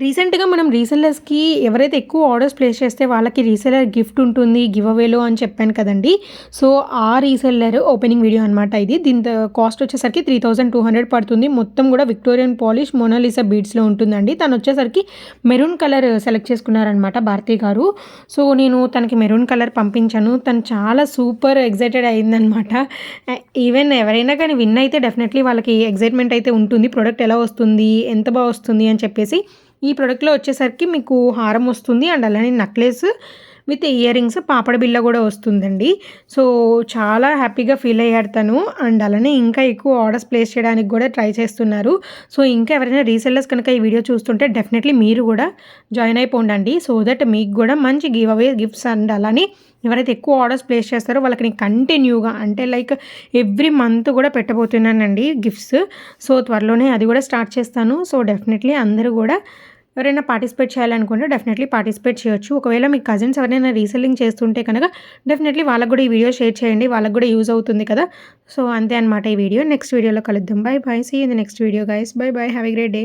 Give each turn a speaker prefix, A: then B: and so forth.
A: రీసెంట్‌గా మనం రీసెల్లర్స్‌కి ఎవరైతే ఎక్కువ ఆర్డర్స్ ప్లేస్ చేస్తే వాళ్ళకి రీసెల్లర్ గిఫ్ట్ ఉంటుంది గివ్ అవేలో అని చెప్పాను కదండీ! సో, ఆ రీసెల్లర్ ఓపెనింగ్ వీడియో అనమాట ఇది. దీని కాస్ట్ వచ్చేసరికి 3200 పడుతుంది. మొత్తం కూడా విక్టోరియన్ పాలిష్ మోనాలిసా బీడ్స్‌లో ఉంటుందండి. తనొచ్చేసరికి మెరూన్ కలర్ సెలెక్ట్ చేసుకున్నారనమాట భారతి గారు. సో, నేను తనకి మెరూన్ కలర్ పంపించాను. తను చాలా సూపర్ ఎక్సైటెడ్ అయిందనమాట. ఈవెన్ ఎవరైనా కానీ విన్ అయితే డెఫినెట్‌లీ వాళ్ళకి ఎక్సైట్‌మెంట్ అయితే ఉంటుంది. ప్రొడక్ట్ ఎలా వస్తుంది? ఎంత బా వస్తుంది? అని చెప్పేసి. ఈ ప్రొడక్ట్‌లో వచ్చేసరికి మీకు హారం వస్తుంది. అండ్ అలానే నెక్లెస్ విత్ ఇయర్ రింగ్స్, పాపడ బిళ్ళ గూడా వస్తుందండి. సో, చాలా హ్యాపీగా ఫీల్ అయ్యాడు తను. అండ్ అలానే ఇంకా ఎక్కువ ఆర్డర్స్ ప్లేస్ చేయడానికి గూడా ట్రై చేస్తున్నారు. సో, ఇంకా ఎవరైనా రీసెల్లర్స్ కనుక ఈ వీడియో చూస్తుంటే డెఫినెట్‌లీ మీరు గూడా జాయిన్ అయిపోండండి. సో దట్ మీకు గూడా మంచి గివ్ అవే గిఫ్ట్స్ అండ్ అలానే ఎవరైతే ఎక్కువ ఆర్డర్స్ ప్లేస్ చేస్తారో వాళ్ళకి నేను కంటిన్యూగా అంటే లైక్ ఎవ్రీ మంత్ గూడా పెట్టబోతున్నానండి గిఫ్ట్స్. సో, త్వరలోనే అది గూడా స్టార్ట్ చేస్తాను. సో, డెఫినెట్‌లీ అందరూ గూడా ఎవరైనా పార్టిసిపేట్ చేయాలనుకుంటే డెఫినెట్‌లీ పార్టిసిపేట్ చేయొచ్చు. ఒకవేళ మీ కజిన్స్ ఎవరైనా రీసెల్లింగ్ చేస్తుంటే కనుక డెఫినెట్‌లీ వాళ్ళకి గూడా ఈ వీడియో షేర్ చేయండి. వాళ్ళకి గూడా యూజ్ అవుతుంది కదా! సో, అంతే అనమాట ఈ వీడియో. నెక్స్ట్ వీడియోలో కలుద్దాం. Bye bye. See you in the next video guys. Bye bye. Have a great day.